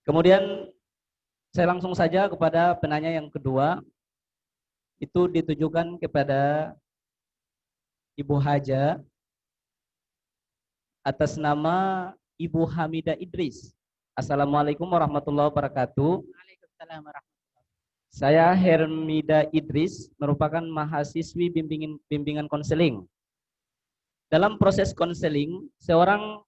Kemudian saya langsung saja kepada penanya yang kedua, itu ditujukan kepada Ibu Haja atas nama Ibu Hamidah Idris. Assalamualaikum warahmatullahi wabarakatuh. Waalaikumsalam warahmatullahi. Saya Hermida Idris, merupakan mahasiswi bimbingan konseling. Dalam proses konseling, seorang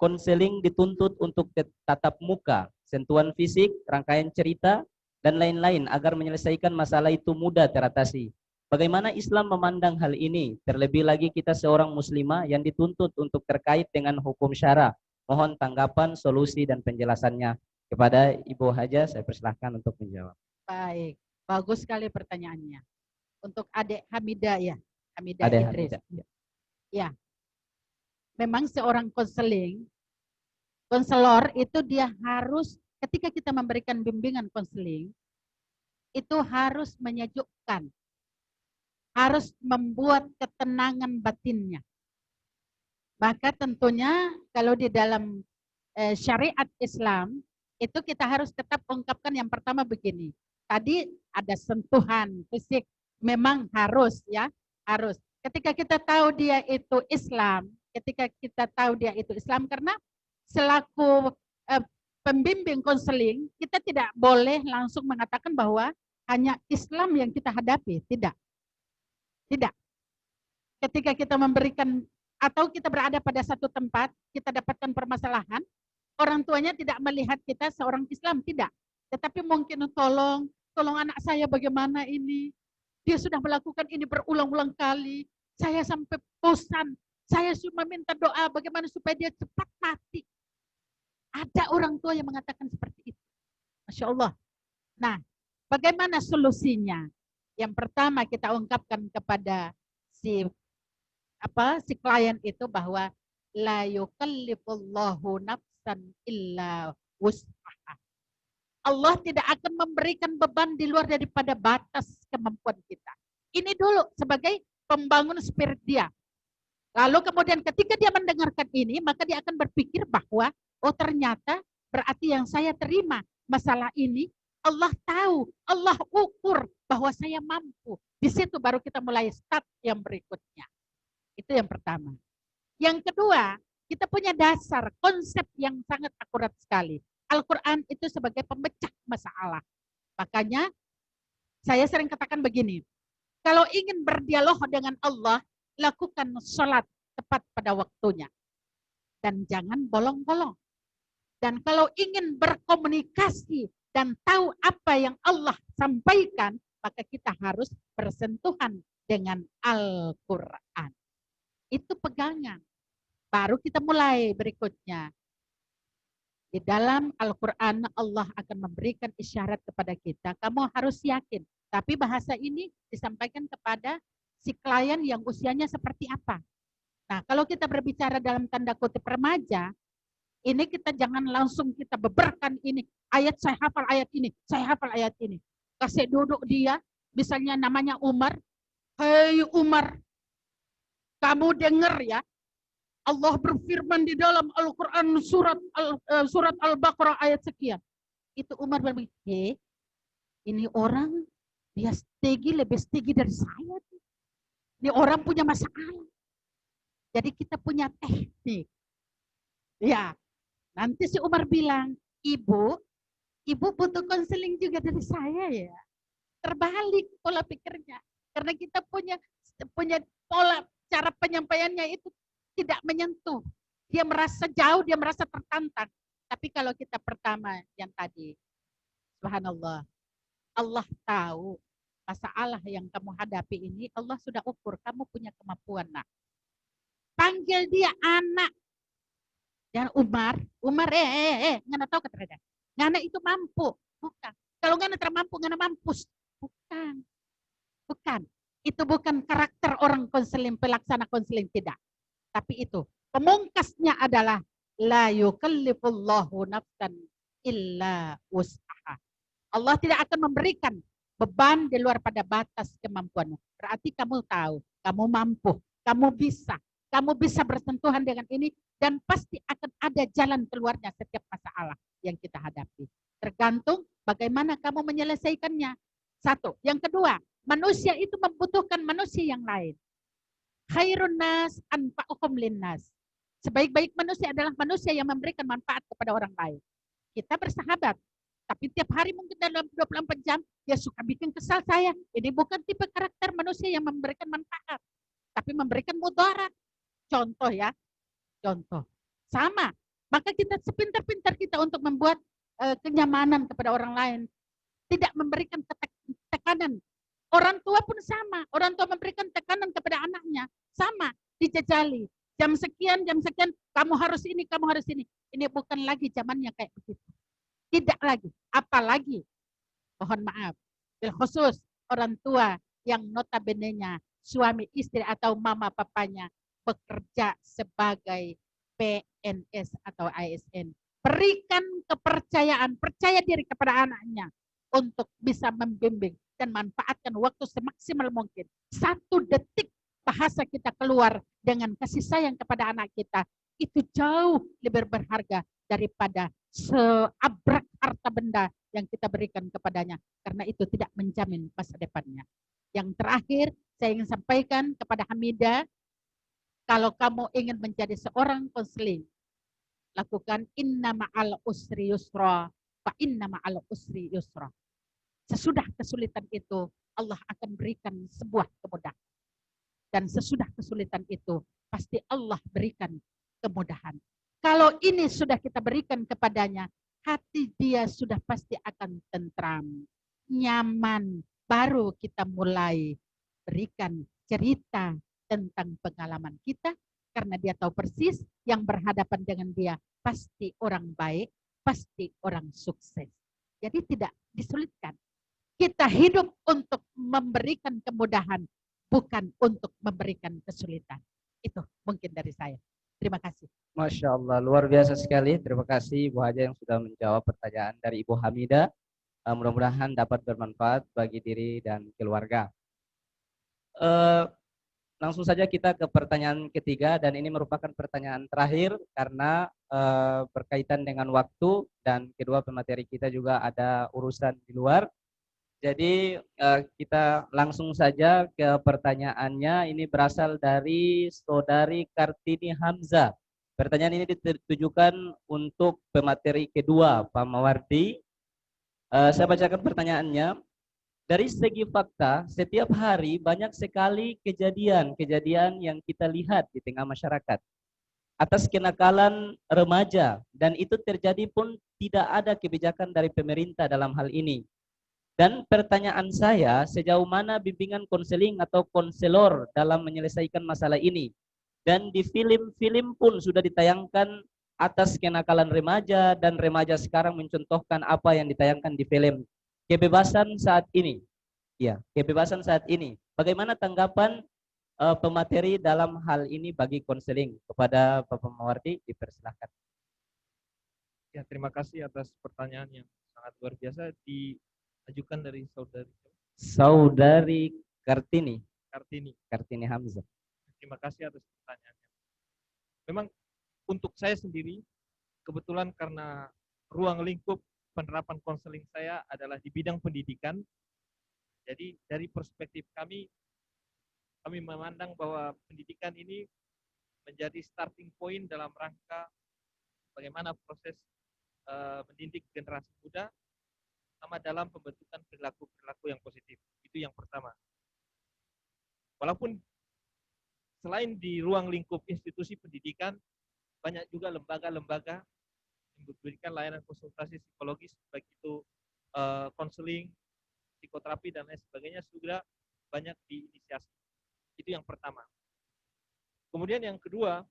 konseling dituntut untuk tatap muka, sentuhan fisik, rangkaian cerita, dan lain-lain agar menyelesaikan masalah itu mudah teratasi. Bagaimana Islam memandang hal ini? Terlebih lagi kita seorang muslimah yang dituntut untuk terkait dengan hukum syara. Mohon tanggapan, solusi, dan penjelasannya. Kepada Ibu Haja, saya persilahkan untuk menjawab. Baik, bagus sekali pertanyaannya. Untuk Adik Hamidah ya, Hamidah Adik Idris. Hamidah. Ya, memang seorang konselor itu dia harus, ketika kita memberikan bimbingan konseling, itu harus menyejukkan, harus membuat ketenangan batinnya. Maka tentunya kalau di dalam syariat Islam, itu kita harus tetap ungkapkan yang pertama begini. Tadi ada sentuhan fisik, memang harus ya, harus. Ketika kita tahu dia itu Islam, karena selaku pembimbing konseling, kita tidak boleh langsung mengatakan bahwa hanya Islam yang kita hadapi, tidak. Tidak. Ketika kita memberikan atau kita berada pada satu tempat, kita dapatkan permasalahan, orang tuanya tidak melihat kita seorang Islam, tidak. Tetapi mungkin tolong anak saya bagaimana ini. Dia sudah melakukan ini berulang-ulang kali. Saya sampai bosan. Saya cuma minta doa bagaimana supaya dia cepat mati. Ada orang tua yang mengatakan seperti itu. Masya Allah. Nah, bagaimana solusinya? Yang pertama kita ungkapkan kepada si klien itu bahwa la yukallifullahu nafsan illa wus'aha. Allah tidak akan memberikan beban di luar daripada batas kemampuan kita. Ini dulu sebagai pembangun spirit dia. Lalu kemudian ketika dia mendengarkan ini, maka dia akan berpikir bahwa oh ternyata berarti yang saya terima masalah ini, Allah tahu, Allah ukur bahwa saya mampu. Di situ baru kita mulai start yang berikutnya. Itu yang pertama. Yang kedua, kita punya dasar, konsep yang sangat akurat sekali. Al-Quran itu sebagai pemecah masalah. Makanya saya sering katakan begini, kalau ingin berdialog dengan Allah, lakukan sholat tepat pada waktunya. Dan jangan bolong-bolong. Dan kalau ingin berkomunikasi dan tahu apa yang Allah sampaikan, maka kita harus bersentuhan dengan Al-Quran. Itu pegangan. Baru kita mulai berikutnya. Di dalam Al-Quran Allah akan memberikan isyarat kepada kita. Kamu harus yakin. Tapi bahasa ini disampaikan kepada si klien yang usianya seperti apa. Nah, kalau kita berbicara dalam tanda kutip remaja, ini kita jangan langsung kita beberkan ini. Ayat saya hafal ayat ini, saya hafal ayat ini. Kasih duduk dia, misalnya namanya Umar. Hei Umar, kamu dengar ya, Allah berfirman di dalam Al-Quran surat Al-Baqarah ayat sekian. Itu Umar berpikir, ini orang dia lebih stigi dari saya. Ini orang punya masalah. Jadi kita punya teknik. Ya, nanti si Umar bilang, ibu butuh konseling juga dari saya ya. Terbalik pola pikirnya. Karena kita punya pola cara penyampaiannya itu tidak menyentuh. Dia merasa jauh, dia merasa tertantang. Tapi kalau kita pertama yang tadi, subhanallah, Allah tahu masalah yang kamu hadapi ini, Allah sudah ukur, kamu punya kemampuan. Nak. Panggil dia anak. Dan Umar, ngana tahu kata ngana itu mampu. Bukan. Kalau ngana termampu, ngana mampus. Bukan. Itu bukan karakter orang konseling, pelaksana konseling, tidak. Tapi itu, pemungkasnya adalah la yukallifullahu nafsan illa wus'aha. Allah tidak akan memberikan beban di luar pada batas kemampuanmu. Berarti kamu tahu, kamu mampu, kamu bisa bersentuhan dengan ini dan pasti akan ada jalan keluarnya setiap masalah yang kita hadapi. Tergantung bagaimana kamu menyelesaikannya. Satu. Yang kedua, manusia itu membutuhkan manusia yang lain. Khairun nas anfa'uhum linnas. Sebaik-baik manusia adalah manusia yang memberikan manfaat kepada orang lain. Kita bersahabat, tapi tiap hari mungkin dalam 24 jam dia suka bikin kesal saya. Ini bukan tipe karakter manusia yang memberikan manfaat, tapi memberikan mudarat. Contoh ya, contoh. Sama. Maka kita sepintar-pintar kita untuk membuat kenyamanan kepada orang lain, tidak memberikan tekanan. Orang tua pun sama. Orang tua memberikan tekanan kepada anaknya, sama, dijajali. Jam sekian, kamu harus ini, kamu harus ini. Ini bukan lagi zamannya kayak begitu. Tidak lagi. Apalagi, mohon maaf, khusus orang tua yang notabene-nya suami istri atau mama papanya bekerja sebagai PNS atau ASN. Berikan kepercayaan, percaya diri kepada anaknya untuk bisa membimbing dan manfaatkan waktu semaksimal mungkin. 1 detik bahasa kita keluar dengan kasih sayang kepada anak kita, itu jauh lebih berharga daripada seabrak harta benda yang kita berikan kepadanya, karena itu tidak menjamin masa depannya. Yang terakhir, saya ingin sampaikan kepada Hamidah, kalau kamu ingin menjadi seorang konseling, lakukan inna ma'al usri yusra, fa inna ma'al usri yusra. Sesudah kesulitan itu, Allah akan berikan sebuah kemudahan. Dan sesudah kesulitan itu, pasti Allah berikan kemudahan. Kalau ini sudah kita berikan kepadanya, hati dia sudah pasti akan tentram, nyaman. Baru kita mulai berikan cerita tentang pengalaman kita, karena dia tahu persis yang berhadapan dengan dia pasti orang baik, pasti orang sukses. Jadi tidak disulitkan. Kita hidup untuk memberikan kemudahan, bukan untuk memberikan kesulitan. Itu mungkin dari saya. Terima kasih. Masya Allah, luar biasa sekali. Terima kasih Ibu Haja yang sudah menjawab pertanyaan dari Ibu Hamidah. Mudah-mudahan dapat bermanfaat bagi diri dan keluarga. Langsung saja kita ke pertanyaan ketiga, dan ini merupakan pertanyaan terakhir karena berkaitan dengan waktu, dan kedua pemateri kita juga ada urusan di luar. Jadi kita langsung saja ke pertanyaannya. Ini berasal dari Saudari Kartini Hamzah. Pertanyaan ini ditujukan untuk pemateri kedua, Pak Mawardi. Saya bacakan pertanyaannya. Dari segi fakta, setiap hari banyak sekali kejadian-kejadian yang kita lihat di tengah masyarakat atas kenakalan remaja, dan itu terjadi pun tidak ada kebijakan dari pemerintah dalam hal ini. Dan pertanyaan saya, sejauh mana bimbingan konseling atau konselor dalam menyelesaikan masalah ini? Dan di film-film pun sudah ditayangkan atas kenakalan remaja, dan remaja sekarang mencontohkan apa yang ditayangkan di film. Kebebasan saat ini. Ya, kebebasan saat ini. Bagaimana tanggapan pemateri dalam hal ini bagi konseling? Kepada Bapak Mawardi, dipersilahkan. Ya, terima kasih atas pertanyaan yang sangat luar biasa diajukan dari Saudari Kartini Hamzah. Terima kasih atas pertanyaannya. Memang untuk saya sendiri, kebetulan karena ruang lingkup penerapan konseling saya adalah di bidang pendidikan, jadi dari perspektif kami memandang bahwa pendidikan ini menjadi starting point dalam rangka bagaimana proses mendidik generasi muda, sama dalam pembentukan perilaku yang positif. Itu yang pertama. Walaupun selain di ruang lingkup institusi pendidikan, banyak juga lembaga-lembaga yang memberikan layanan konsultasi psikologis, baik itu konseling, psikoterapi, dan lain sebagainya, sudah banyak diinisiasi. Itu yang pertama. Kemudian yang kedua,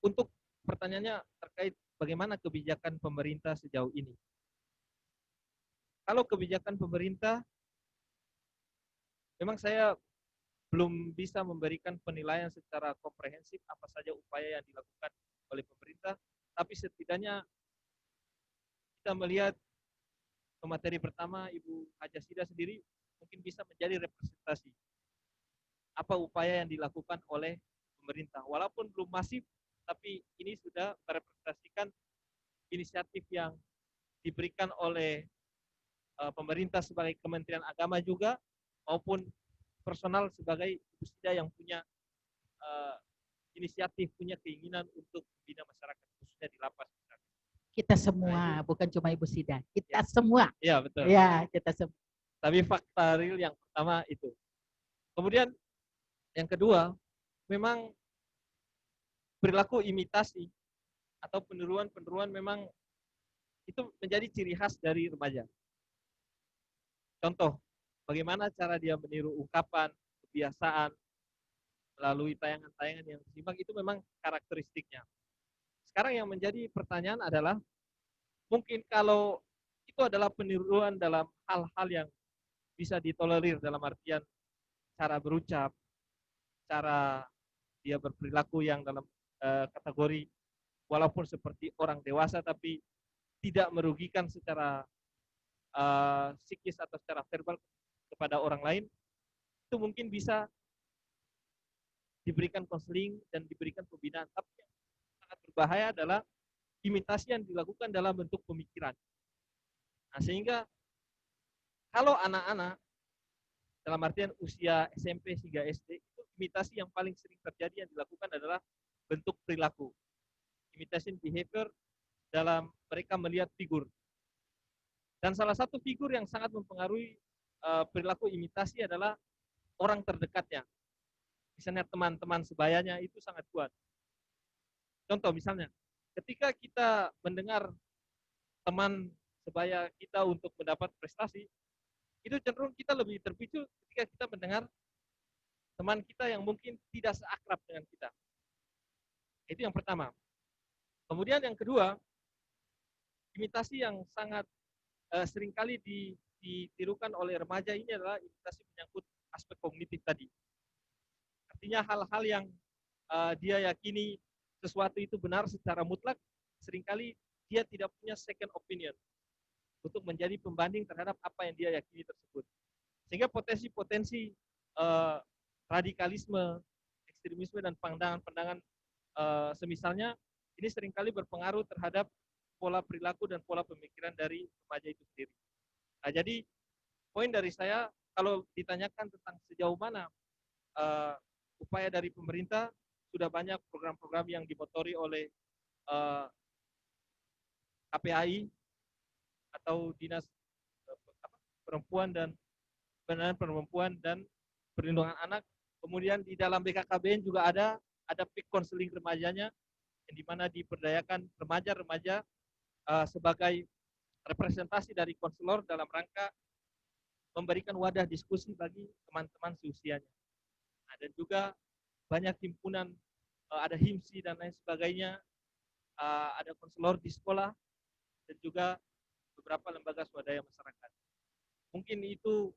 untuk pertanyaannya terkait bagaimana kebijakan pemerintah sejauh ini. Kalau kebijakan pemerintah, memang saya belum bisa memberikan penilaian secara komprehensif apa saja upaya yang dilakukan oleh pemerintah, tapi setidaknya kita melihat pemateri pertama, Ibu Haja Sida sendiri mungkin bisa menjadi representasi apa upaya yang dilakukan oleh pemerintah. Walaupun belum masif, tapi ini sudah merepresentasikan inisiatif yang diberikan oleh pemerintah sebagai Kementerian Agama juga, maupun personal sebagai Ibu Sida yang punya inisiatif, punya keinginan untuk membina masyarakat khususnya di lapas. Kita semua, bukan cuma Ibu Sida, kita semua. Iya, betul. Ya, kita semua. Tapi fakta real yang pertama itu. Kemudian yang kedua, memang perilaku imitasi atau peniruan-peniruan memang itu menjadi ciri khas dari remaja. Contoh, bagaimana cara dia meniru ungkapan, kebiasaan, melalui tayangan-tayangan yang seimbang, itu memang karakteristiknya. Sekarang yang menjadi pertanyaan adalah, mungkin kalau itu adalah peniruan dalam hal-hal yang bisa ditolerir, dalam artian cara berucap, cara dia berperilaku yang dalam kategori walaupun seperti orang dewasa tapi tidak merugikan secara psikis atau secara verbal kepada orang lain, itu mungkin bisa diberikan konseling dan diberikan pembinaan. Tapi yang sangat berbahaya adalah imitasi yang dilakukan dalam bentuk pemikiran. Nah, sehingga kalau anak-anak dalam artian usia SMP hingga SD, itu imitasi yang paling sering terjadi yang dilakukan adalah bentuk perilaku. Imitation behavior dalam mereka melihat figur. Dan salah satu figur yang sangat mempengaruhi perilaku imitasi adalah orang terdekatnya. Misalnya teman-teman sebayanya itu sangat kuat. Contoh misalnya, ketika kita mendengar teman sebaya kita untuk mendapat prestasi, itu cenderung kita lebih terpicu ketika kita mendengar teman kita yang mungkin tidak seakrab dengan kita. Itu yang pertama. Kemudian yang kedua, imitasi yang sangat seringkali ditirukan oleh remaja ini adalah imitasi menyangkut aspek kognitif tadi. Artinya hal-hal yang dia yakini sesuatu itu benar secara mutlak, seringkali dia tidak punya second opinion untuk menjadi pembanding terhadap apa yang dia yakini tersebut. Sehingga potensi-potensi radikalisme, ekstremisme, dan pandangan-pandangan semisalnya ini seringkali berpengaruh terhadap pola perilaku dan pola pemikiran dari remaja itu sendiri. Nah, jadi poin dari saya, kalau ditanyakan tentang sejauh mana upaya dari pemerintah, sudah banyak program-program yang dimotori oleh KPAI atau Dinas Perempuan dan Pemberdayaan Perempuan dan Perlindungan Anak. Kemudian di dalam BKKBN juga ada peak konseling remajanya, yang dimana diberdayakan remaja-remaja sebagai representasi dari konselor dalam rangka memberikan wadah diskusi bagi teman-teman seusianya. Nah, dan juga banyak himpunan, ada HIMSI dan lain sebagainya, ada konselor di sekolah, dan juga beberapa lembaga swadaya masyarakat. Mungkin itu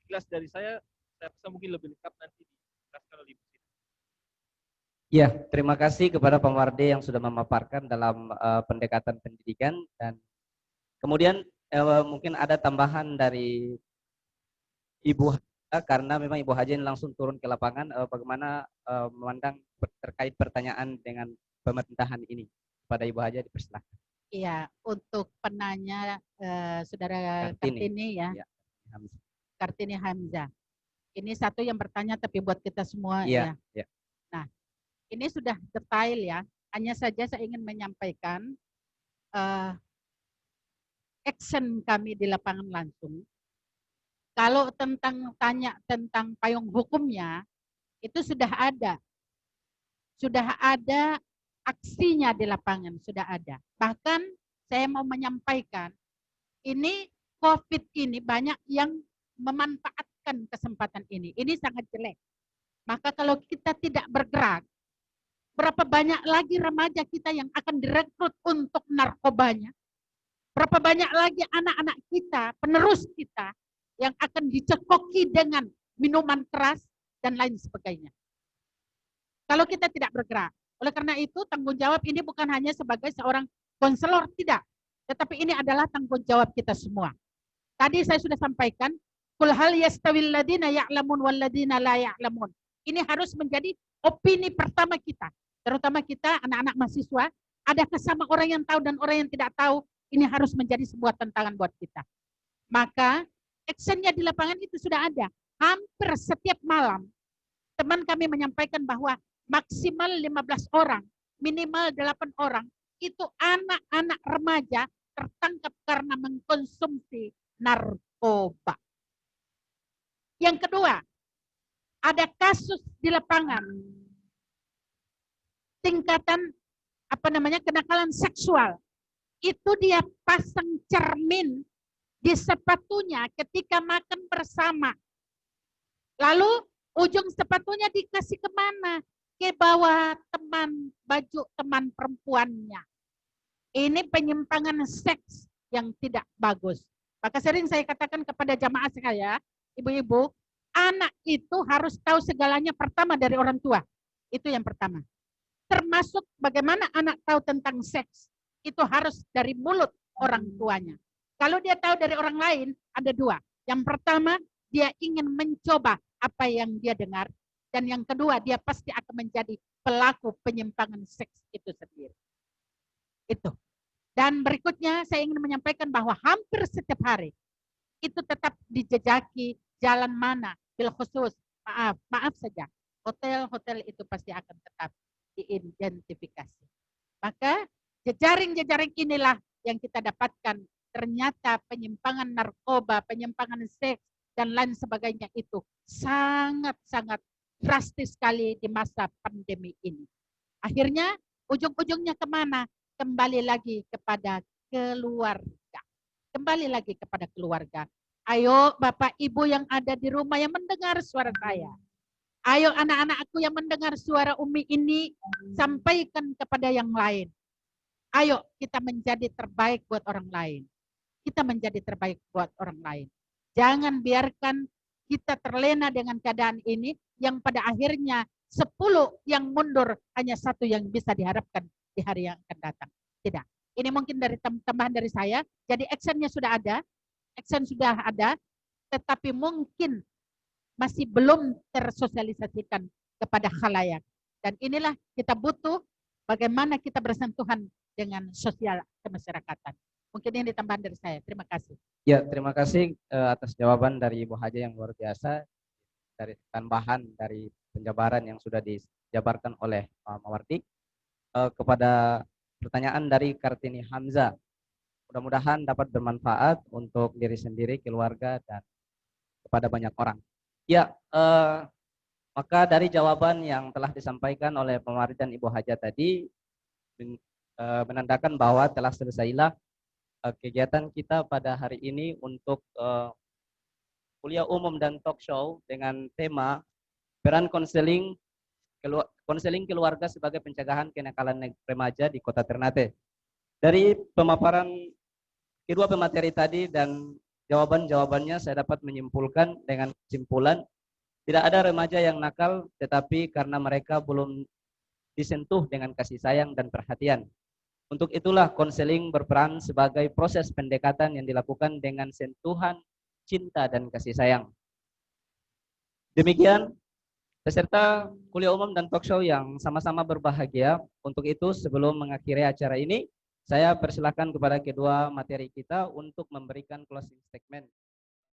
sekilas dari saya rasa mungkin lebih lengkap nanti dijelaskan oleh Ibu Sida. Ya, terima kasih kepada Pak Marde yang sudah memaparkan dalam pendekatan pendidikan, dan kemudian mungkin ada tambahan dari Ibu Haja, karena memang Ibu Haja langsung turun ke lapangan, bagaimana memandang terkait pertanyaan dengan pemerintahan ini. Pada Ibu Haja dipersilakan. Iya, untuk penanya Saudara Kartini ya, Kartini Hamzah. Ini satu yang bertanya tapi buat kita semua ya. Nah, ini sudah detail ya. Hanya saja saya ingin menyampaikan action kami di lapangan langsung. Kalau tanya tentang payung hukumnya, itu sudah ada. Sudah ada aksinya di lapangan, sudah ada. Bahkan saya mau menyampaikan, ini COVID ini banyak yang memanfaatkan kesempatan ini. Ini sangat jelek. Maka kalau kita tidak bergerak, berapa banyak lagi remaja kita yang akan direkrut untuk narkobanya? Berapa banyak lagi anak-anak kita, penerus kita, yang akan dicekoki dengan minuman keras dan lain sebagainya. Kalau kita tidak bergerak. Oleh karena itu, tanggung jawab ini bukan hanya sebagai seorang konselor, tidak. Tetapi ini adalah tanggung jawab kita semua. Tadi saya sudah sampaikan, kul hal yastawil ladina ya'lamun wal ladina la ya'lamun. Ini harus menjadi opini pertama kita. Terutama kita anak-anak mahasiswa, Adakah sama orang yang tahu dan orang yang tidak tahu? Ini harus menjadi sebuah tantangan buat kita. Maka actionnya di lapangan itu sudah ada. Hampir setiap malam teman kami menyampaikan bahwa maksimal 15 orang, minimal 8 orang, itu anak-anak remaja tertangkap karena mengkonsumsi narkoba. Yang kedua, ada kasus di lapangan tingkatan kenakalan seksual. Itu dia pasang cermin di sepatunya ketika makan bersama. Lalu ujung sepatunya dikasih kemana? Ke bawah baju teman perempuannya. Ini penyimpangan seks yang tidak bagus. Maka sering saya katakan kepada jamaah saya, ibu-ibu, anak itu harus tahu segalanya pertama dari orang tua. Itu yang pertama. Termasuk bagaimana anak tahu tentang seks. Itu harus dari mulut orang tuanya. Kalau dia tahu dari orang lain, ada dua. Yang pertama, dia ingin mencoba apa yang dia dengar. Dan yang kedua, dia pasti akan menjadi pelaku penyimpangan seks itu sendiri. Itu. Dan berikutnya, saya ingin menyampaikan bahwa hampir setiap hari, itu tetap dijejaki jalan mana. Bil khusus, maaf saja. Hotel-hotel itu pasti akan tetap diidentifikasi. Maka jejaring-jejaring inilah yang kita dapatkan. Ternyata penyimpangan narkoba, penyimpangan seks, dan lain sebagainya itu sangat-sangat drastis sekali di masa pandemi ini. Akhirnya ujung-ujungnya kemana? Kembali lagi kepada keluarga. Kembali lagi kepada keluarga. Ayo Bapak Ibu yang ada di rumah yang mendengar suara saya. Ayo anak-anak aku yang mendengar suara Umi ini, sampaikan kepada yang lain. Ayo kita menjadi terbaik buat orang lain. Kita menjadi terbaik buat orang lain. Jangan biarkan kita terlena dengan keadaan ini yang pada akhirnya 10 yang mundur, hanya 1 yang bisa diharapkan di hari yang akan datang. Tidak. Ini mungkin dari tambahan dari saya. Jadi actionnya sudah ada. Action sudah ada. Tetapi mungkin masih belum tersosialisasikan kepada khalayak. Dan inilah kita butuh bagaimana kita bersentuhan dengan sosial kemasyarakatan. Mungkin ini tambahan dari saya. Terima kasih. Ya, terima kasih atas jawaban dari Ibu Haja yang luar biasa, dari tambahan dari penjabaran yang sudah dijabarkan oleh Pak Mawardi. Kepada pertanyaan dari Kartini Hamzah, mudah-mudahan dapat bermanfaat untuk diri sendiri, keluarga, dan kepada banyak orang. Ya, maka dari jawaban yang telah disampaikan oleh Pak Mawardi dan Ibu Haja tadi, menandakan bahwa telah selesailah kegiatan kita pada hari ini untuk kuliah umum dan talk show dengan tema peran konseling keluarga sebagai pencegahan kenakalan remaja di Kota Ternate. Dari pemaparan kedua pemateri tadi dan jawaban-jawabannya, saya dapat menyimpulkan dengan kesimpulan tidak ada remaja yang nakal, tetapi karena mereka belum disentuh dengan kasih sayang dan perhatian. Untuk itulah konseling berperan sebagai proses pendekatan yang dilakukan dengan sentuhan cinta dan kasih sayang. Demikian peserta kuliah umum dan talk show yang sama-sama berbahagia. Untuk itu sebelum mengakhiri acara ini, saya persilakan kepada kedua materi kita untuk memberikan closing statement.